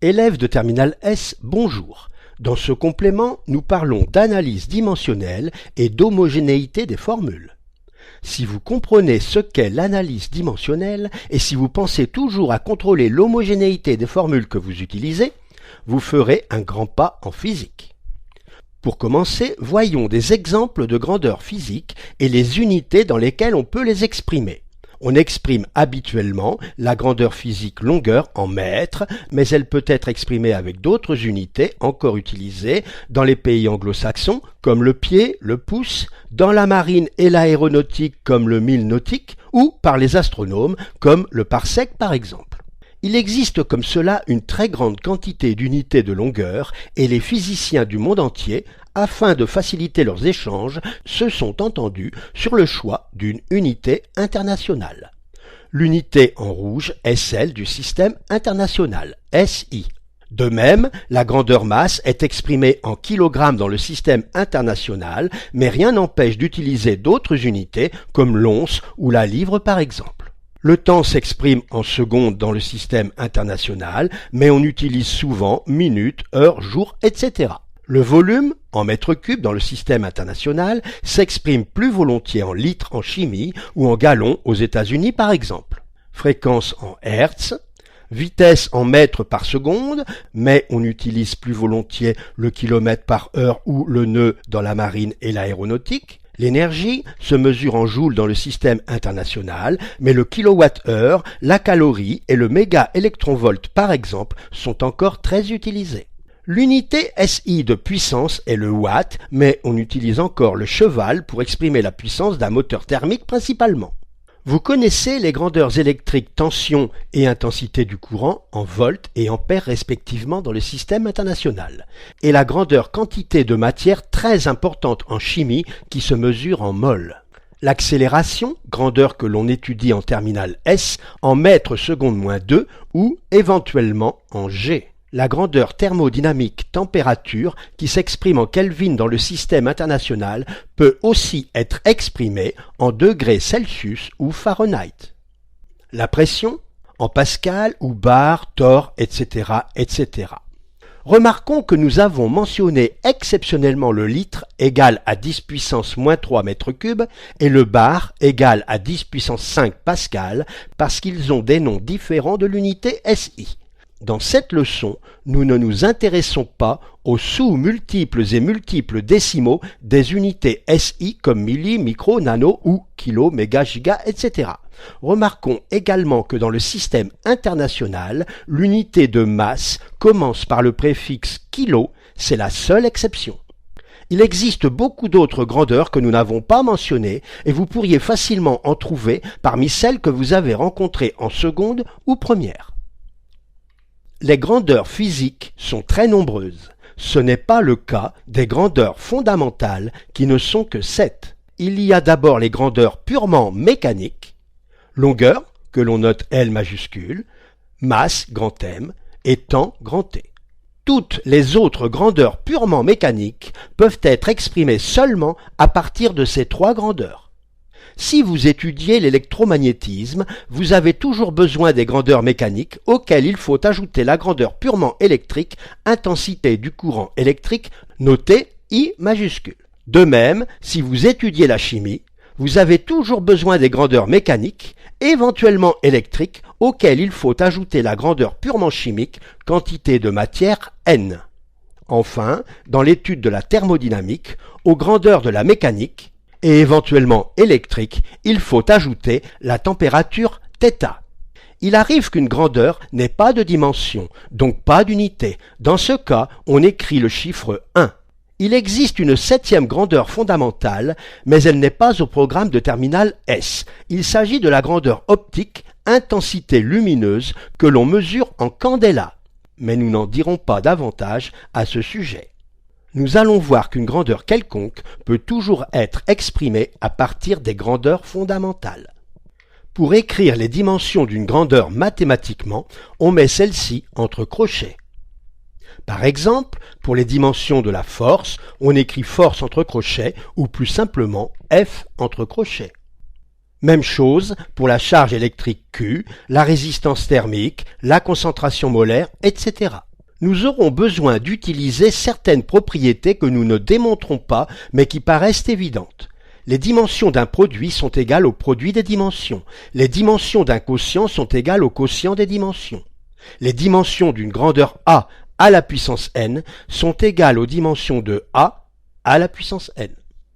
Élèves de terminale S, bonjour. Dans ce complément, nous parlons d'analyse dimensionnelle et d'homogénéité des formules. Si vous comprenez ce qu'est l'analyse dimensionnelle et si vous pensez toujours à contrôler l'homogénéité des formules que vous utilisez, vous ferez un grand pas en physique. Pour commencer, voyons des exemples de grandeur physique et les unités dans lesquelles on peut les exprimer. On exprime habituellement la grandeur physique longueur en mètres, mais elle peut être exprimée avec d'autres unités encore utilisées dans les pays anglo-saxons comme le pied, le pouce, dans la marine et l'aéronautique comme le mille nautique ou par les astronomes comme le parsec par exemple. Il existe comme cela une très grande quantité d'unités de longueur et les physiciens du monde entier, afin de faciliter leurs échanges, se sont entendus sur le choix d'une unité internationale. L'unité en rouge est celle du système international, SI. De même, la grandeur masse est exprimée en kilogrammes dans le système international, mais rien n'empêche d'utiliser d'autres unités comme l'once ou la livre par exemple. Le temps s'exprime en secondes dans le système international, mais on utilise souvent minutes, heures, jours, etc. Le volume, en mètres cubes dans le système international, s'exprime plus volontiers en litres en chimie ou en gallons aux États-Unis par exemple. Fréquence en hertz, vitesse en mètres par seconde, mais on utilise plus volontiers le kilomètre par heure ou le nœud dans la marine et l'aéronautique. L'énergie se mesure en joules dans le système international, mais le kilowatt-heure, la calorie et le méga-électronvolt par exemple sont encore très utilisés. L'unité SI de puissance est le watt, mais on utilise encore le cheval pour exprimer la puissance d'un moteur thermique principalement. Vous connaissez les grandeurs électriques tension et intensité du courant en volts et ampères respectivement dans le système international, et la grandeur quantité de matière très importante en chimie qui se mesure en mol. L'accélération, grandeur que l'on étudie en terminale S, en mètres secondes moins 2 ou éventuellement en G. La grandeur thermodynamique température qui s'exprime en Kelvin dans le système international peut aussi être exprimée en degrés Celsius ou Fahrenheit. La pression en pascal ou bar, torr, etc., etc. Remarquons que nous avons mentionné exceptionnellement le litre égal à 10 puissance moins 3 mètres cubes et le bar égal à 10 puissance 5 pascal parce qu'ils ont des noms différents de l'unité SI. Dans cette leçon, nous ne nous intéressons pas aux sous-multiples et multiples décimaux des unités SI comme milli, micro, nano ou kilo, méga, giga, etc. Remarquons également que dans le système international, l'unité de masse commence par le préfixe kilo, c'est la seule exception. Il existe beaucoup d'autres grandeurs que nous n'avons pas mentionnées et vous pourriez facilement en trouver parmi celles que vous avez rencontrées en seconde ou première. Les grandeurs physiques sont très nombreuses. Ce n'est pas le cas des grandeurs fondamentales qui ne sont que 7. Il y a d'abord les grandeurs purement mécaniques, longueur, que l'on note L majuscule, masse, grand M, et temps, grand T. Toutes les autres grandeurs purement mécaniques peuvent être exprimées seulement à partir de ces 3 grandeurs. Si vous étudiez l'électromagnétisme, vous avez toujours besoin des grandeurs mécaniques auxquelles il faut ajouter la grandeur purement électrique, intensité du courant électrique, notée I majuscule. De même, si vous étudiez la chimie, vous avez toujours besoin des grandeurs mécaniques, éventuellement électriques, auxquelles il faut ajouter la grandeur purement chimique, quantité de matière N. Enfin, dans l'étude de la thermodynamique, aux grandeurs de la mécanique, et éventuellement électrique, il faut ajouter la température θ. Il arrive qu'une grandeur n'ait pas de dimension, donc pas d'unité. Dans ce cas, on écrit le chiffre 1. Il existe une 7e grandeur fondamentale, mais elle n'est pas au programme de terminale S. Il s'agit de la grandeur optique, intensité lumineuse, que l'on mesure en candela. Mais nous n'en dirons pas davantage à ce sujet. Nous allons voir qu'une grandeur quelconque peut toujours être exprimée à partir des grandeurs fondamentales. Pour écrire les dimensions d'une grandeur mathématiquement, on met celle-ci entre crochets. Par exemple, pour les dimensions de la force, on écrit force entre crochets ou plus simplement F entre crochets. Même chose pour la charge électrique Q, la résistance thermique, la concentration molaire, etc. nous aurons besoin d'utiliser certaines propriétés que nous ne démontrons pas mais qui paraissent évidentes. Les dimensions d'un produit sont égales au produit des dimensions. Les dimensions d'un quotient sont égales au quotient des dimensions. Les dimensions d'une grandeur A à la puissance n sont égales aux dimensions de A à la puissance n.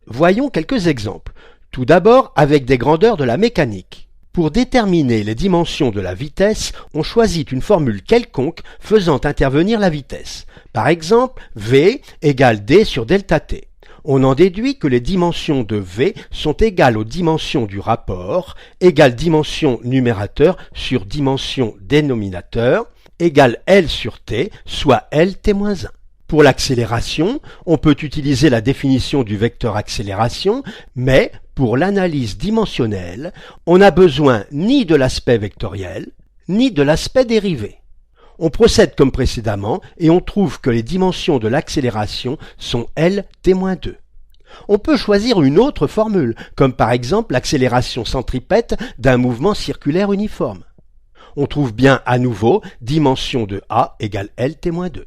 Voyons quelques exemples. Tout d'abord avec des grandeurs de la mécanique. Pour déterminer les dimensions de la vitesse, on choisit une formule quelconque faisant intervenir la vitesse. Par exemple, V égale d sur delta t. On en déduit que les dimensions de V sont égales aux dimensions du rapport, égale dimension numérateur sur dimension dénominateur, égale L sur t, soit Lt-1. Pour l'accélération, on peut utiliser la définition du vecteur accélération, mais pour l'analyse dimensionnelle, on n'a besoin ni de l'aspect vectoriel, ni de l'aspect dérivé. On procède comme précédemment et on trouve que les dimensions de l'accélération sont Lt-2. On peut choisir une autre formule, comme par exemple l'accélération centripète d'un mouvement circulaire uniforme. On trouve bien à nouveau dimension de A égale Lt-2.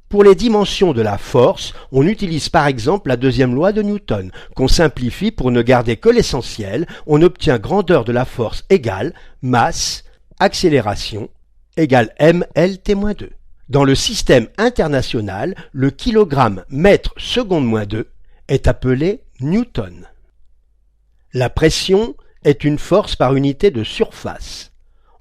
Pour les dimensions de la force, on utilise par exemple la deuxième loi de Newton, qu'on simplifie pour ne garder que l'essentiel. On obtient grandeur de la force égale masse, accélération, égale mLt-2. Dans le système international, le kilogramme mètre seconde moins 2 est appelé Newton. La pression est une force par unité de surface.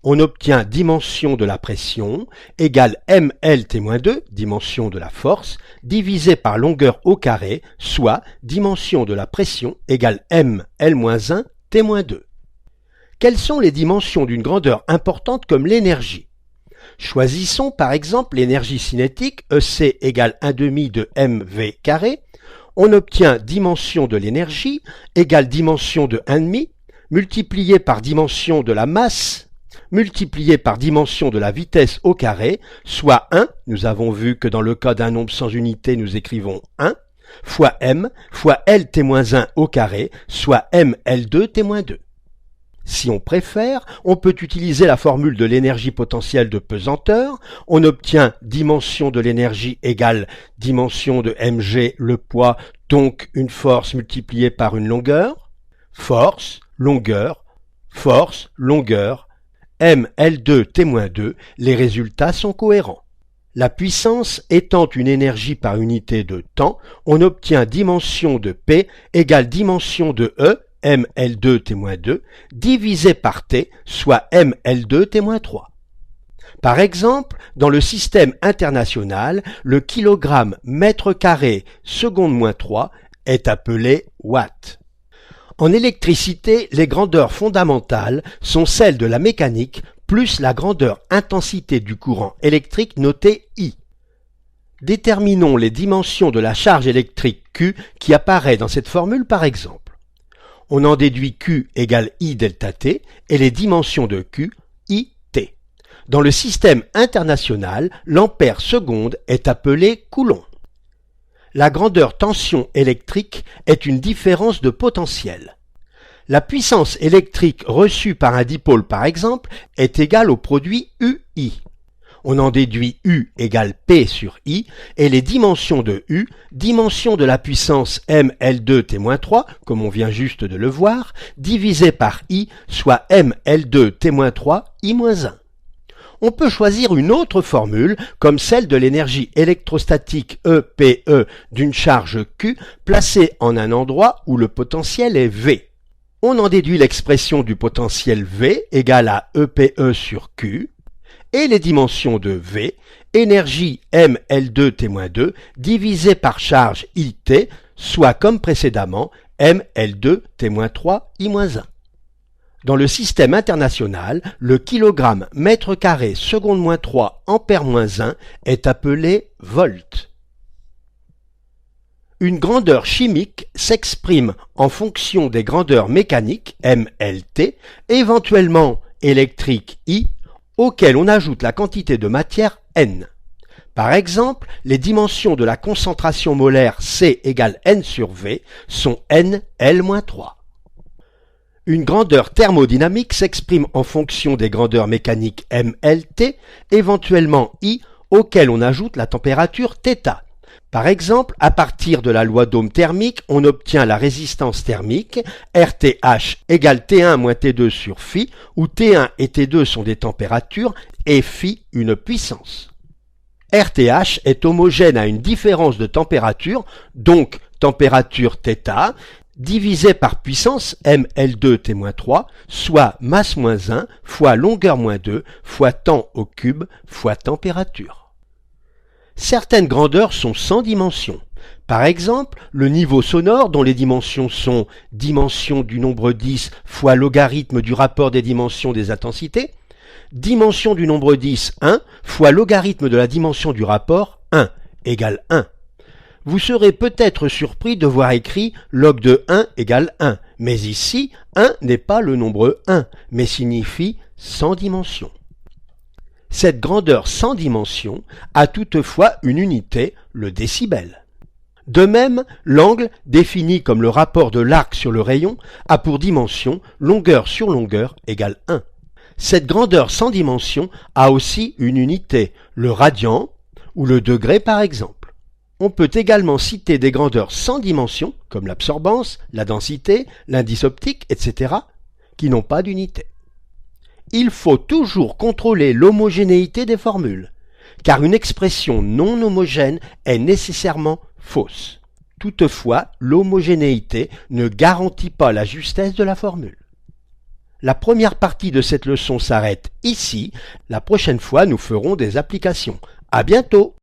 On obtient dimension de la pression égale mLt-2, dimension de la force, divisé par longueur au carré, soit dimension de la pression égale mL-1 T-2. Quelles sont les dimensions d'une grandeur importante comme l'énergie? Choisissons par exemple l'énergie cinétique EC égale 1/2 de mv carré. On obtient dimension de l'énergie égale dimension de 1/2 multiplié par dimension de la masse multiplié par dimension de la vitesse au carré, soit 1, nous avons vu que dans le cas d'un nombre sans unité, nous écrivons 1, fois m, fois Lt-1 au carré, soit mL2T-2. Si on préfère, on peut utiliser la formule de l'énergie potentielle de pesanteur. On obtient dimension de l'énergie égale dimension de mg, le poids, donc une force multipliée par une longueur. Force, longueur, mL2T-2, les résultats sont cohérents. La puissance étant une énergie par unité de temps, on obtient dimension de P égale dimension de E, mL2T-2, divisé par T, soit mL2T-3. Par exemple, dans le système international, le kilogramme mètre carré seconde 3 est appelé watt. En électricité, les grandeurs fondamentales sont celles de la mécanique plus la grandeur intensité du courant électrique notée I. Déterminons les dimensions de la charge électrique Q qui apparaît dans cette formule par exemple. On en déduit Q égale I delta T et les dimensions de Q, IT. Dans le système international, l'ampère seconde est appelé coulomb. La grandeur tension électrique est une différence de potentiel. La puissance électrique reçue par un dipôle par exemple est égale au produit UI. On en déduit U égale P sur I et les dimensions de U, dimension de la puissance mL2T-3, comme on vient juste de le voir, divisé par I, soit mL2T-3 I-1. On peut choisir une autre formule, comme celle de l'énergie électrostatique EPE d'une charge Q placée en un endroit où le potentiel est V. On en déduit l'expression du potentiel V égale à EPE sur Q, et les dimensions de V, énergie mL2T-2 divisé par charge IT, soit comme précédemment mL2T-3 I-1. Dans le système international, le kilogramme mètre carré seconde 3 ampère-1 est appelé volt. Une grandeur chimique s'exprime en fonction des grandeurs mécaniques MLT, éventuellement électriques I, auxquelles on ajoute la quantité de matière N. Par exemple, les dimensions de la concentration molaire C égale N sur V sont NL-3. Une grandeur thermodynamique s'exprime en fonction des grandeurs mécaniques MLT, éventuellement I, auquel on ajoute la température θ. Par exemple, à partir de la loi d'Ohm thermique, on obtient la résistance thermique RTH égale T1 moins T2 sur phi, où T1 et T2 sont des températures et phi une puissance. RTH est homogène à une différence de température, donc température θ, divisé par puissance mL2T-3, soit masse moins 1 fois longueur moins 2 fois temps au cube fois température. Certaines grandeurs sont sans dimension. Par exemple, le niveau sonore dont les dimensions sont dimension du nombre 10 fois logarithme du rapport des dimensions des intensités, dimension du nombre 10, 1, fois logarithme de la dimension du rapport, 1, égale 1. Vous serez peut-être surpris de voir écrit log de 1 égale 1, mais ici, 1 n'est pas le nombre 1, mais signifie sans dimension. Cette grandeur sans dimension a toutefois une unité, le décibel. De même, l'angle, défini comme le rapport de l'arc sur le rayon, a pour dimension longueur sur longueur égale 1. Cette grandeur sans dimension a aussi une unité, le radian ou le degré par exemple. On peut également citer des grandeurs sans dimension, comme l'absorbance, la densité, l'indice optique, etc., qui n'ont pas d'unité. Il faut toujours contrôler l'homogénéité des formules, car une expression non homogène est nécessairement fausse. Toutefois, l'homogénéité ne garantit pas la justesse de la formule. La première partie de cette leçon s'arrête ici. La prochaine fois, nous ferons des applications. À bientôt!